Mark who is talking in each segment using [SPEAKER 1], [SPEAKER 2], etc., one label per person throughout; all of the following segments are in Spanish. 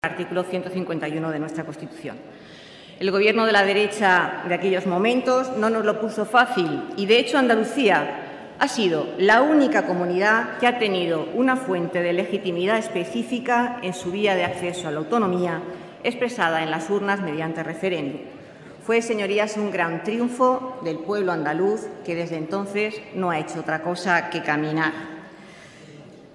[SPEAKER 1] artículo 151 de nuestra Constitución. El Gobierno de la derecha de aquellos momentos no nos lo puso fácil y, de hecho, Andalucía ha sido la única comunidad que ha tenido una fuente de legitimidad específica en su vía de acceso a la autonomía expresada en las urnas mediante referéndum. Fue, señorías, un gran triunfo del pueblo andaluz que desde entonces no ha hecho otra cosa que caminar.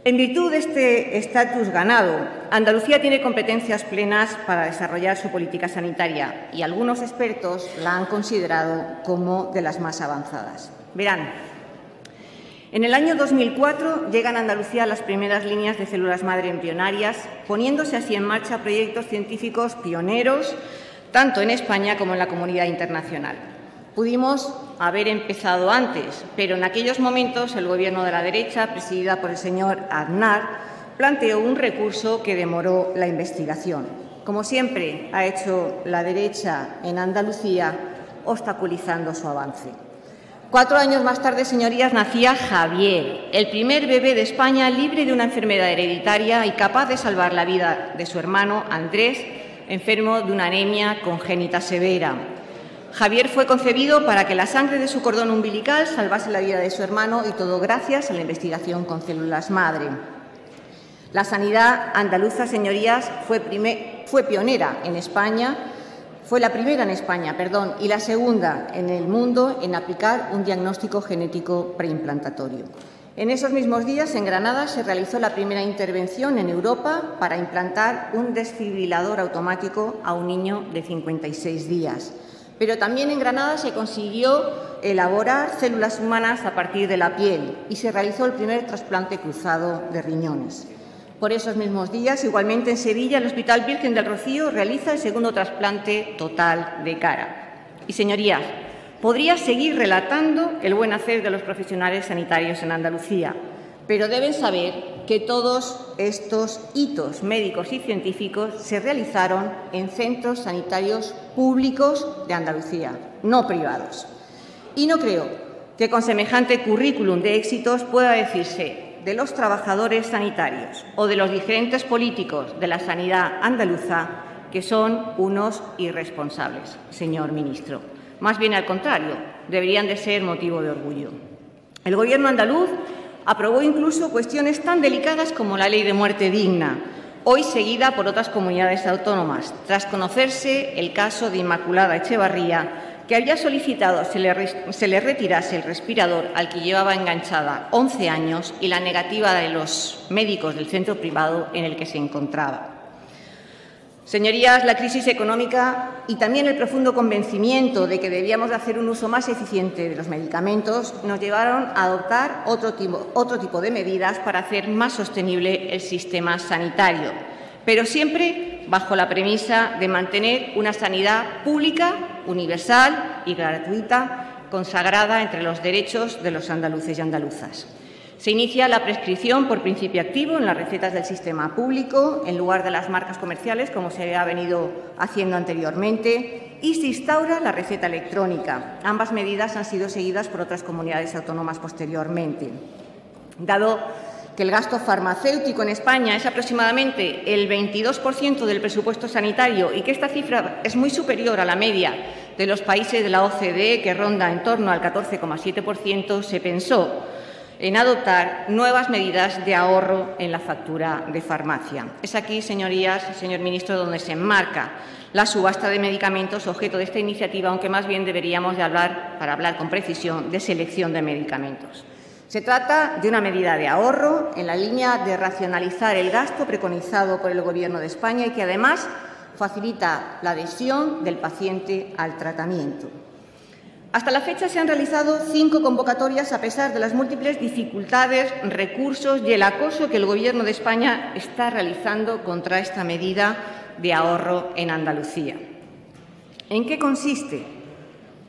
[SPEAKER 1] En virtud de este estatus ganado, Andalucía tiene competencias plenas para desarrollar su política sanitaria y algunos expertos la han considerado como de las más avanzadas. Verán, en el año 2004 llegan a Andalucía las primeras líneas de células madre embrionarias, poniéndose así en marcha proyectos científicos pioneros tanto en España como en la comunidad internacional. Pudimos haber empezado antes, pero en aquellos momentos el Gobierno de la derecha, presidida por el señor Aznar, planteó un recurso que demoró la investigación, como siempre ha hecho la derecha en Andalucía, obstaculizando su avance. 4 años más tarde, señorías, nacía Javier, el primer bebé de España libre de una enfermedad hereditaria y capaz de salvar la vida de su hermano Andrés, enfermo de una anemia congénita severa. Javier fue concebido para que la sangre de su cordón umbilical salvase la vida de su hermano y todo gracias a la investigación con células madre. La sanidad andaluza, señorías, fue pionera en España, fue la primera en España, y la segunda en el mundo en aplicar un diagnóstico genético preimplantatorio. En esos mismos días, en Granada, se realizó la primera intervención en Europa para implantar un desfibrilador automático a un niño de 56 días. Pero también en Granada se consiguió elaborar células humanas a partir de la piel y se realizó el primer trasplante cruzado de riñones. Por esos mismos días, igualmente en Sevilla, el Hospital Virgen del Rocío realiza el segundo trasplante total de cara. Y, señorías, podría seguir relatando el buen hacer de los profesionales sanitarios en Andalucía, pero deben saber que todos estos hitos médicos y científicos se realizaron en centros sanitarios públicos de Andalucía, no privados. Y no creo que con semejante currículum de éxitos pueda decirse de los trabajadores sanitarios o de los diferentes políticos de la sanidad andaluza que son unos irresponsables, señor ministro. Más bien al contrario, deberían de ser motivo de orgullo. El Gobierno andaluz aprobó incluso cuestiones tan delicadas como la Ley de Muerte Digna, hoy seguida por otras comunidades autónomas, tras conocerse el caso de Inmaculada Echevarría, que había solicitado se le retirase el respirador al que llevaba enganchada 11 años y la negativa de los médicos del centro privado en el que se encontraba. Señorías, la crisis económica y también el profundo convencimiento de que debíamos de hacer un uso más eficiente de los medicamentos nos llevaron a adoptar otro tipo de medidas para hacer más sostenible el sistema sanitario, pero siempre bajo la premisa de mantener una sanidad pública, universal y gratuita, consagrada entre los derechos de los andaluces y andaluzas. Se inicia la prescripción por principio activo en las recetas del sistema público, en lugar de las marcas comerciales, como se ha venido haciendo anteriormente, y se instaura la receta electrónica. Ambas medidas han sido seguidas por otras comunidades autónomas posteriormente. Dado que el gasto farmacéutico en España es aproximadamente el 22% del presupuesto sanitario y que esta cifra es muy superior a la media de los países de la OCDE, que ronda en torno al 14,7%, se pensó en adoptar nuevas medidas de ahorro en la factura de farmacia. Es aquí, señorías, señor ministro, donde se enmarca la subasta de medicamentos objeto de esta iniciativa, aunque más bien deberíamos de hablar, para hablar con precisión, de selección de medicamentos. Se trata de una medida de ahorro en la línea de racionalizar el gasto preconizado por el Gobierno de España y que, además, facilita la adhesión del paciente al tratamiento. Hasta la fecha se han realizado 5 convocatorias a pesar de las múltiples dificultades, recursos y el acoso que el Gobierno de España está realizando contra esta medida de ahorro en Andalucía. ¿En qué consiste?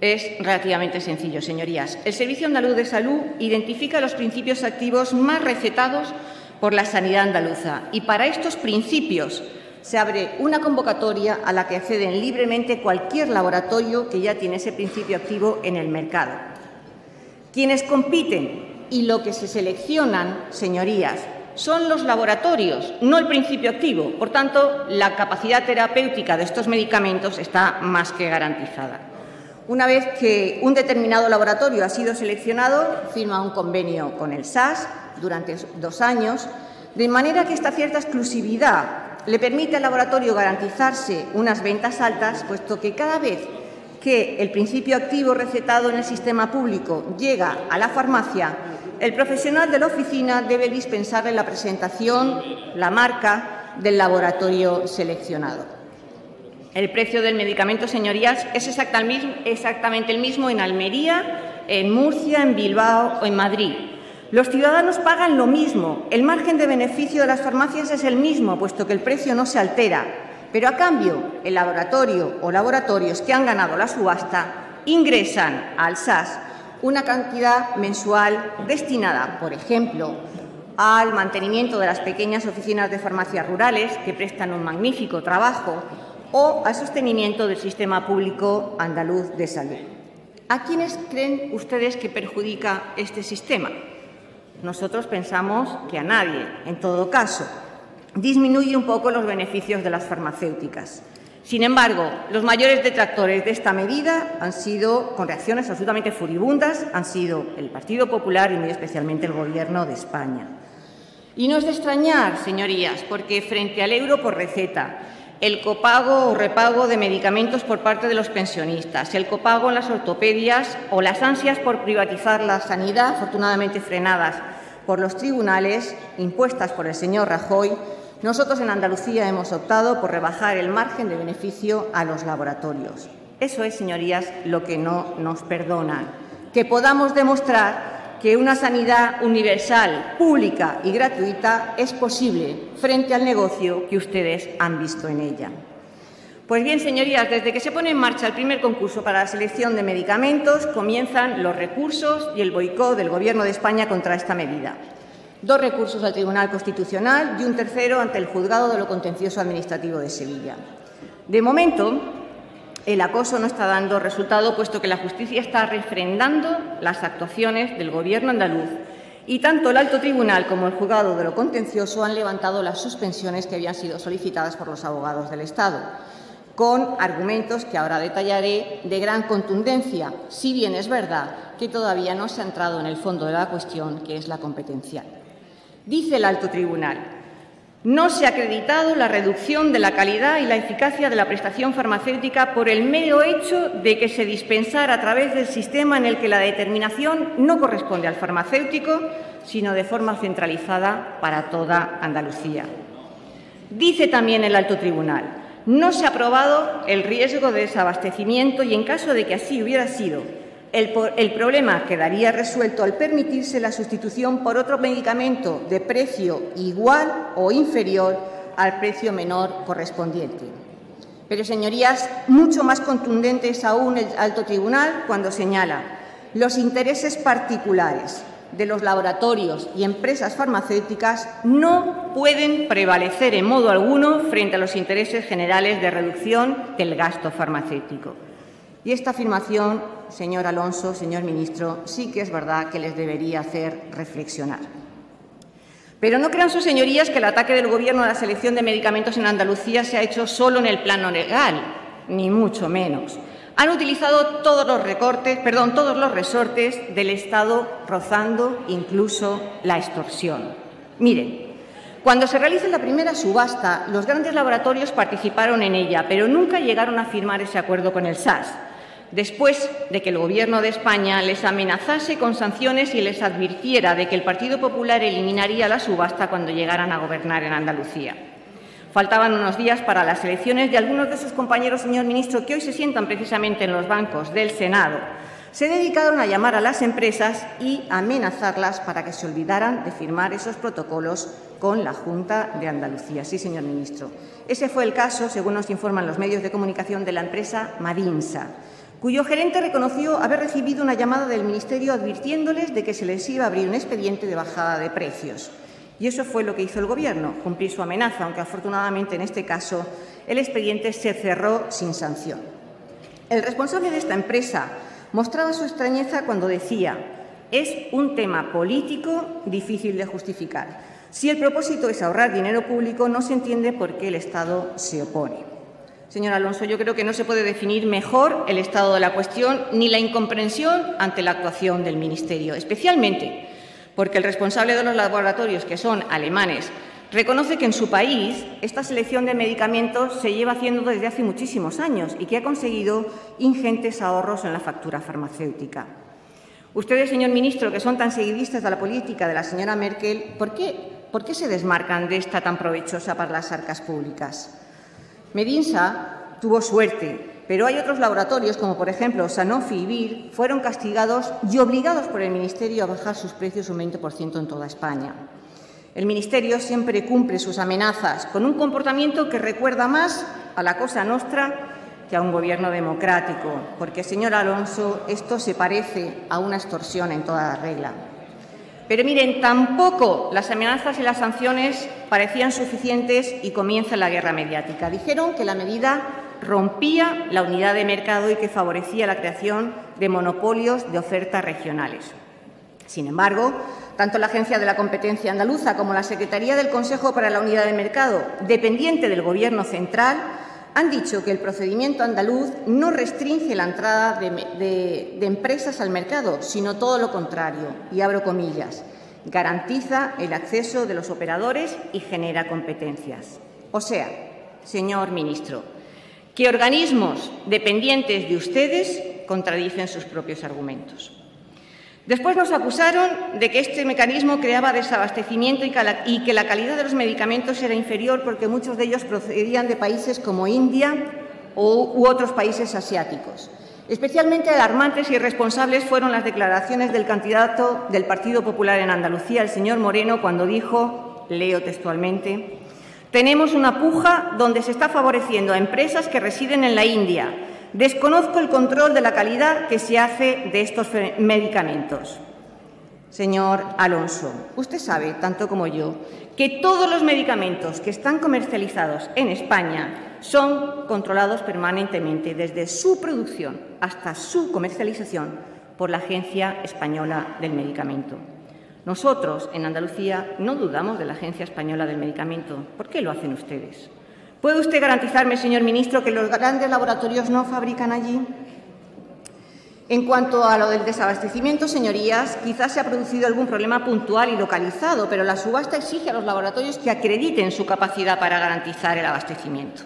[SPEAKER 1] Es relativamente sencillo, señorías. El Servicio Andaluz de Salud identifica los principios activos más recetados por la sanidad andaluza y para estos principios se abre una convocatoria a la que acceden libremente cualquier laboratorio que ya tiene ese principio activo en el mercado. Quienes compiten y lo que se seleccionan, señorías, son los laboratorios, no el principio activo. Por tanto, la capacidad terapéutica de estos medicamentos está más que garantizada. Una vez que un determinado laboratorio ha sido seleccionado, firma un convenio con el SAS durante 2 años, de manera que esta cierta exclusividad le permite al laboratorio garantizarse unas ventas altas, puesto que cada vez que el principio activo recetado en el sistema público llega a la farmacia, el profesional de la oficina debe dispensarle la presentación, la marca del laboratorio seleccionado. El precio del medicamento, señorías, es exactamente el mismo en Almería, en Murcia, en Bilbao o en Madrid. Los ciudadanos pagan lo mismo, el margen de beneficio de las farmacias es el mismo, puesto que el precio no se altera. Pero, a cambio, el laboratorio o laboratorios que han ganado la subasta ingresan al SAS una cantidad mensual destinada, por ejemplo, al mantenimiento de las pequeñas oficinas de farmacias rurales, que prestan un magnífico trabajo, o al sostenimiento del sistema público andaluz de salud. ¿A quiénes creen ustedes que perjudica este sistema? Nosotros pensamos que a nadie, en todo caso. Disminuye un poco los beneficios de las farmacéuticas. Sin embargo, los mayores detractores de esta medida han sido, con reacciones absolutamente furibundas, han sido el Partido Popular y muy especialmente el Gobierno de España. Y no es de extrañar, señorías, porque frente al euro por receta, el copago o repago de medicamentos por parte de los pensionistas, el copago en las ortopedias o las ansias por privatizar la sanidad, afortunadamente frenadas por los tribunales, impuestas por el señor Rajoy, nosotros en Andalucía hemos optado por rebajar el margen de beneficio a los laboratorios. Eso es, señorías, lo que no nos perdonan. Que podamos demostrar que una sanidad universal, pública y gratuita es posible frente al negocio que ustedes han visto en ella. Pues bien, señorías, desde que se pone en marcha el primer concurso para la selección de medicamentos, comienzan los recursos y el boicot del Gobierno de España contra esta medida. 2 recursos al Tribunal Constitucional y un tercero ante el Juzgado de lo Contencioso Administrativo de Sevilla. De momento, el acoso no está dando resultado, puesto que la justicia está refrendando las actuaciones del Gobierno andaluz y tanto el Alto Tribunal como el Juzgado de lo Contencioso han levantado las suspensiones que habían sido solicitadas por los abogados del Estado, con argumentos que ahora detallaré de gran contundencia, si bien es verdad que todavía no se ha entrado en el fondo de la cuestión, que es la competencial. Dice el Alto Tribunal: no se ha acreditado la reducción de la calidad y la eficacia de la prestación farmacéutica por el mero hecho de que se dispensara a través del sistema en el que la determinación no corresponde al farmacéutico, sino de forma centralizada para toda Andalucía. Dice también el Alto Tribunal: no se ha probado el riesgo de desabastecimiento y, en caso de que así hubiera sido, el problema quedaría resuelto al permitirse la sustitución por otro medicamento de precio igual o inferior al precio menor correspondiente. Pero, señorías, mucho más contundente es aún el Alto Tribunal cuando señala: los intereses particulares de los laboratorios y empresas farmacéuticas no pueden prevalecer en modo alguno frente a los intereses generales de reducción del gasto farmacéutico. Y esta afirmación, señor Alonso, señor ministro, sí que es verdad que les debería hacer reflexionar. Pero no crean sus señorías que el ataque del Gobierno a la selección de medicamentos en Andalucía se ha hecho solo en el plano legal, ni mucho menos. Han utilizado todos los resortes del Estado, rozando incluso la extorsión. Miren, cuando se realizó la primera subasta, los grandes laboratorios participaron en ella, pero nunca llegaron a firmar ese acuerdo con el SAS, después de que el Gobierno de España les amenazase con sanciones y les advirtiera de que el Partido Popular eliminaría la subasta cuando llegaran a gobernar en Andalucía. Faltaban unos días para las elecciones y algunos de sus compañeros, señor ministro, que hoy se sientan precisamente en los bancos del Senado, se dedicaron a llamar a las empresas y a amenazarlas para que se olvidaran de firmar esos protocolos con la Junta de Andalucía. Sí, señor ministro. Ese fue el caso, según nos informan los medios de comunicación, de la empresa Madinsa, cuyo gerente reconoció haber recibido una llamada del Ministerio advirtiéndoles de que se les iba a abrir un expediente de bajada de precios. Y eso fue lo que hizo el Gobierno, cumplir su amenaza, aunque afortunadamente en este caso el expediente se cerró sin sanción. El responsable de esta empresa mostraba su extrañeza cuando decía: Es un tema político difícil de justificar. Si el propósito es ahorrar dinero público, no se entiende por qué el Estado se opone. Señor Alonso, yo creo que no se puede definir mejor el estado de la cuestión ni la incomprensión ante la actuación del Ministerio, especialmente porque el responsable de los laboratorios, que son alemanes, reconoce que en su país esta selección de medicamentos se lleva haciendo desde hace muchísimos años y que ha conseguido ingentes ahorros en la factura farmacéutica. Ustedes, señor ministro, que son tan seguidistas de la política de la señora Merkel, ¿por qué se desmarcan de esta tan provechosa para las arcas públicas? Medinsa tuvo suerte, pero hay otros laboratorios, como por ejemplo Sanofi y Vir, fueron castigados y obligados por el Ministerio a bajar sus precios un 20% en toda España. El Ministerio siempre cumple sus amenazas con un comportamiento que recuerda más a la Cosa Nostra que a un gobierno democrático, porque, señor Alonso, esto se parece a una extorsión en toda regla. Pero miren, tampoco las amenazas y las sanciones parecían suficientes y comienza la guerra mediática. Dijeron que la medida rompía la unidad de mercado y que favorecía la creación de monopolios de ofertas regionales. Sin embargo, tanto la Agencia de la Competencia Andaluza como la Secretaría del Consejo para la Unidad de Mercado, dependiente del Gobierno central, han dicho que el procedimiento andaluz no restringe la entrada de empresas al mercado, sino todo lo contrario, y abro comillas, garantiza el acceso de los operadores y genera competencias. O sea, señor ministro, que organismos dependientes de ustedes contradicen sus propios argumentos. Después nos acusaron de que este mecanismo creaba desabastecimiento y que la calidad de los medicamentos era inferior porque muchos de ellos procedían de países como India u otros países asiáticos. Especialmente alarmantes y irresponsables fueron las declaraciones del candidato del Partido Popular en Andalucía, el señor Moreno, cuando dijo, leo textualmente, «Tenemos una puja donde se está favoreciendo a empresas que residen en la India. Desconozco el control de la calidad que se hace de estos medicamentos». Señor Alonso, usted sabe, tanto como yo, que todos los medicamentos que están comercializados en España son controlados permanentemente, desde su producción hasta su comercialización, por la Agencia Española del Medicamento. Nosotros, en Andalucía, no dudamos de la Agencia Española del Medicamento. ¿Por qué lo hacen ustedes? ¿Puede usted garantizarme, señor ministro, que los grandes laboratorios no fabrican allí? En cuanto a lo del desabastecimiento, señorías, quizás se ha producido algún problema puntual y localizado, pero la subasta exige a los laboratorios que acrediten su capacidad para garantizar el abastecimiento.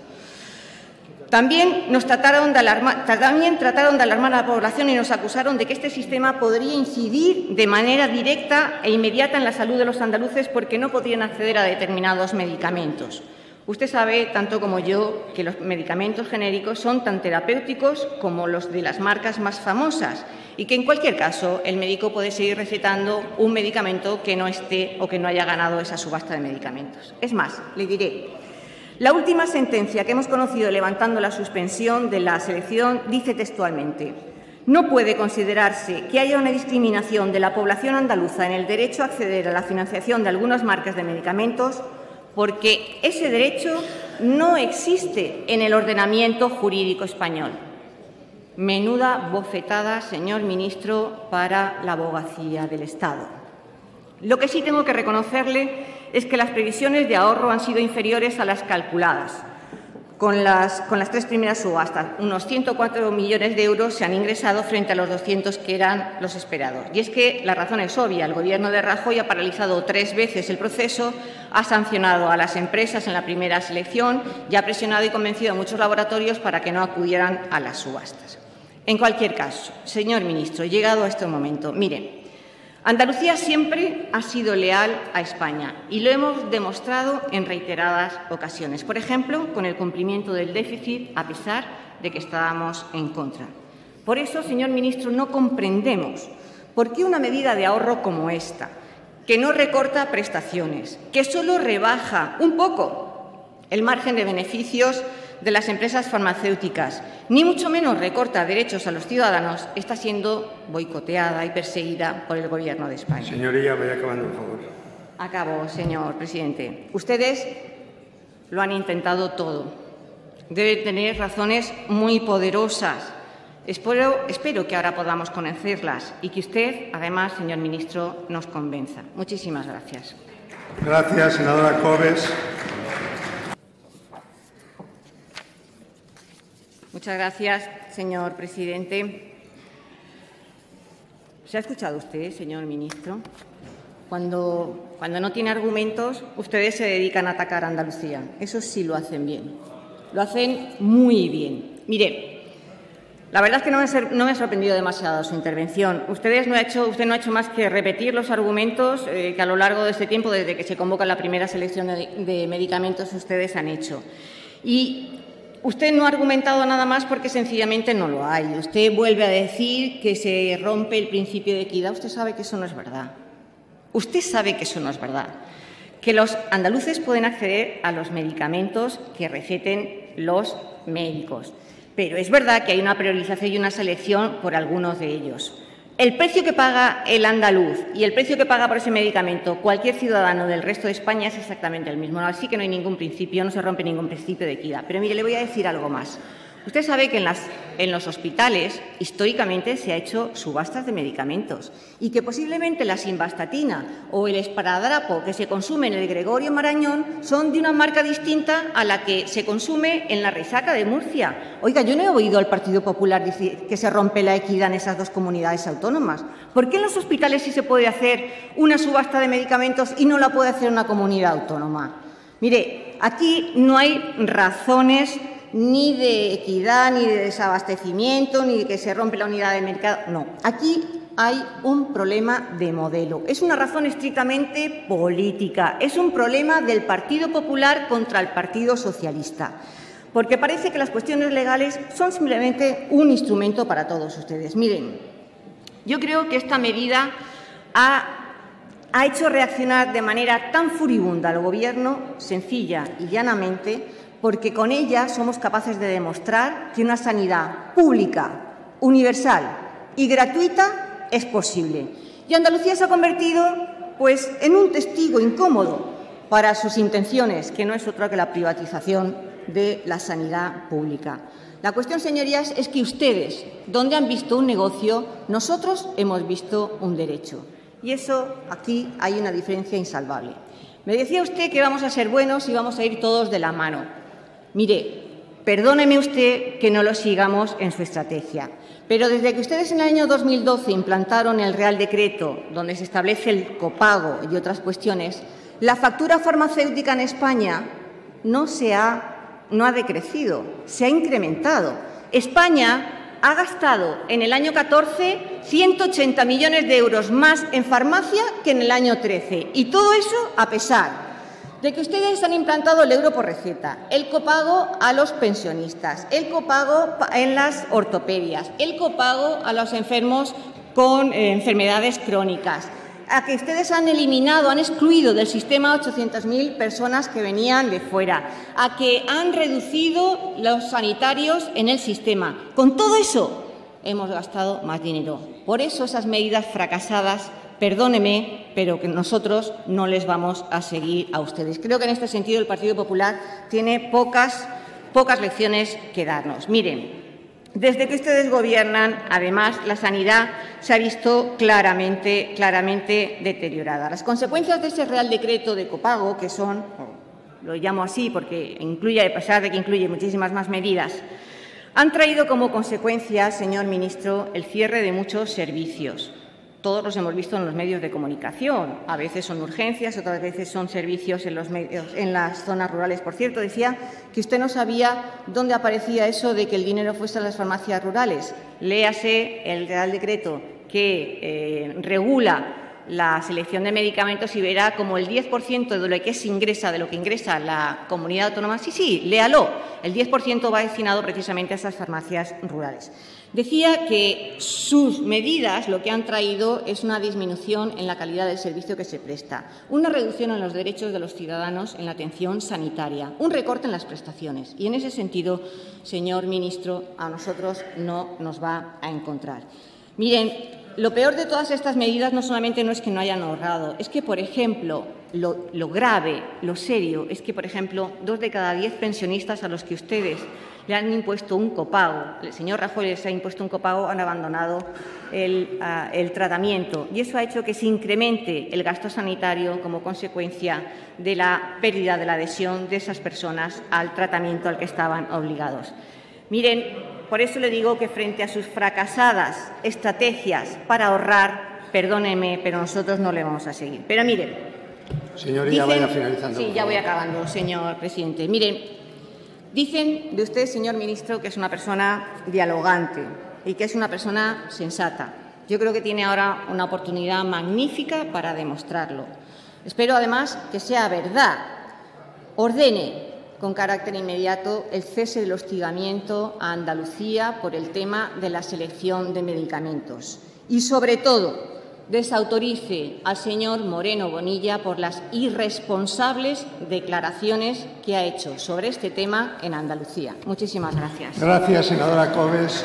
[SPEAKER 1] También trataron de alarmar a la población y nos acusaron de que este sistema podría incidir de manera directa e inmediata en la salud de los andaluces porque no podrían acceder a determinados medicamentos. Usted sabe, tanto como yo, que los medicamentos genéricos son tan terapéuticos como los de las marcas más famosas y que, en cualquier caso, el médico puede seguir recetando un medicamento que no esté o que no haya ganado esa subasta de medicamentos. Es más, le diré, la última sentencia que hemos conocido levantando la suspensión de la selección dice textualmente: «No puede considerarse que haya una discriminación de la población andaluza en el derecho a acceder a la financiación de algunas marcas de medicamentos porque ese derecho no existe en el ordenamiento jurídico español». Menuda bofetada, señor ministro, para la abogacía del Estado. Lo que sí tengo que reconocerle es que las previsiones de ahorro han sido inferiores a las calculadas. Con las tres primeras subastas, unos 104 millones de euros se han ingresado frente a los 200 que eran los esperados. Y es que la razón es obvia. El Gobierno de Rajoy ha paralizado 3 veces el proceso, ha sancionado a las empresas en la primera selección y ha presionado y convencido a muchos laboratorios para que no acudieran a las subastas. En cualquier caso, señor ministro, llegado a este momento, mire, Andalucía siempre ha sido leal a España y lo hemos demostrado en reiteradas ocasiones. Por ejemplo, con el cumplimiento del déficit, a pesar de que estábamos en contra. Por eso, señor ministro, no comprendemos por qué una medida de ahorro como esta, que no recorta prestaciones, que solo rebaja un poco el margen de beneficios de las empresas farmacéuticas, ni mucho menos recorta derechos a los ciudadanos, está siendo boicoteada y perseguida por el Gobierno de España.
[SPEAKER 2] Señoría, vaya acabando, por favor.
[SPEAKER 1] Acabo, señor presidente. Ustedes lo han intentado todo. Deben tener razones muy poderosas Espero que ahora podamos conocerlas y que usted, además, señor ministro, nos convenza. Muchísimas gracias.
[SPEAKER 2] Gracias, senadora Cobes.
[SPEAKER 1] Muchas gracias, señor presidente. ¿Se ha escuchado usted, señor ministro? Cuando no tiene argumentos, ustedes se dedican a atacar a Andalucía. Eso sí lo hacen bien. Lo hacen muy bien. Mire, la verdad es que no me ha sorprendido demasiado su intervención. Usted no ha hecho más que repetir los argumentos que a lo largo de este tiempo, desde que se convoca la primera selección de medicamentos, ustedes han hecho. Y usted no ha argumentado nada más porque sencillamente no lo hay. Usted vuelve a decir que se rompe el principio de equidad. Usted sabe que eso no es verdad. Usted sabe que eso no es verdad. Que los andaluces pueden acceder a los medicamentos que receten los médicos. Pero es verdad que hay una priorización y una selección por algunos de ellos. El precio que paga el andaluz y el precio que paga por ese medicamento cualquier ciudadano del resto de España es exactamente el mismo. Así que no hay ningún principio, no se rompe ningún principio de equidad. Pero mire, le voy a decir algo más. Usted sabe que en los hospitales históricamente se ha hecho subastas de medicamentos y que posiblemente la simvastatina o el esparadrapo que se consume en el Gregorio Marañón son de una marca distinta a la que se consume en la Resaca de Murcia. Oiga, yo no he oído al Partido Popular decir que se rompe la equidad en esas dos comunidades autónomas. ¿Por qué en los hospitales sí se puede hacer una subasta de medicamentos y no la puede hacer una comunidad autónoma? Mire, aquí no hay razones ni de equidad, ni de desabastecimiento, ni de que se rompe la unidad de mercado. No, aquí hay un problema de modelo. Es una razón estrictamente política. Es un problema del Partido Popular contra el Partido Socialista. Porque parece que las cuestiones legales son simplemente un instrumento para todos ustedes. Miren, yo creo que esta medida ha hecho reaccionar de manera tan furibunda al Gobierno, sencilla y llanamente, porque con ella somos capaces de demostrar que una sanidad pública, universal y gratuita es posible. Y Andalucía se ha convertido, pues, en un testigo incómodo para sus intenciones, que no es otra que la privatización de la sanidad pública. La cuestión, señorías, es que ustedes, donde han visto un negocio, nosotros hemos visto un derecho. Y eso, aquí hay una diferencia insalvable. Me decía usted que vamos a ser buenos y vamos a ir todos de la mano. Mire, perdóneme usted que no lo sigamos en su estrategia, pero desde que ustedes en el año 2012 implantaron el Real Decreto, donde se establece el copago y otras cuestiones, la factura farmacéutica en España no ha decrecido, se ha incrementado. España ha gastado en el año 14 180 millones de euros más en farmacia que en el año 13, y todo eso a pesar de que ustedes han implantado el euro por receta, el copago a los pensionistas, el copago en las ortopedias, el copago a los enfermos con enfermedades crónicas, a que ustedes han eliminado, han excluido del sistema 800.000 personas que venían de fuera, a que han reducido los sanitarios en el sistema. Con todo eso hemos gastado más dinero. Por eso esas medidas fracasadas, perdóneme, pero que nosotros no les vamos a seguir a ustedes. Creo que en este sentido el Partido Popular tiene pocas lecciones que darnos. Miren, desde que ustedes gobiernan, además, la sanidad se ha visto claramente deteriorada. Las consecuencias de ese Real Decreto de copago, que son, lo llamo así porque incluye, a pesar de que incluye muchísimas más medidas, han traído como consecuencia, señor ministro, el cierre de muchos servicios. Todos los hemos visto en los medios de comunicación. A veces son urgencias, otras veces son servicios en las zonas rurales. Por cierto, decía que usted no sabía dónde aparecía eso de que el dinero fuese a las farmacias rurales. Léase el Real Decreto que regula la selección de medicamentos y verá como el 10% de lo que ingresa la comunidad autónoma, sí, léalo, el 10% va destinado precisamente a esas farmacias rurales. Decía que sus medidas lo que han traído es una disminución en la calidad del servicio que se presta, una reducción en los derechos de los ciudadanos en la atención sanitaria, un recorte en las prestaciones. Y en ese sentido, señor ministro, a nosotros no nos va a encontrar. Miren, lo peor de todas estas medidas no solamente no es que no hayan ahorrado, es que, por ejemplo, lo grave, lo serio, es que, por ejemplo, 2 de cada 10 pensionistas a los que ustedes le han impuesto un copago. El señor Rajoy les ha impuesto un copago, han abandonado el tratamiento. Y eso ha hecho que se incremente el gasto sanitario como consecuencia de la pérdida de la adhesión de esas personas al tratamiento al que estaban obligados. Miren, por eso le digo que frente a sus fracasadas estrategias para ahorrar, perdónenme, pero nosotros no le vamos a seguir. Pero miren,
[SPEAKER 2] señoría, vaya finalizando.
[SPEAKER 1] Sí, ya voy acabando, señor presidente. Miren, dicen de usted, señor ministro, que es una persona dialogante y que es una persona sensata. Yo creo que tiene ahora una oportunidad magnífica para demostrarlo. Espero, además, que sea verdad. Ordene con carácter inmediato el cese del hostigamiento a Andalucía por el tema de la selección de medicamentos y, sobre todo, desautorice al señor Moreno Bonilla por las irresponsables declaraciones que ha hecho sobre este tema en Andalucía. Muchísimas gracias.
[SPEAKER 2] Gracias, senadora Coves.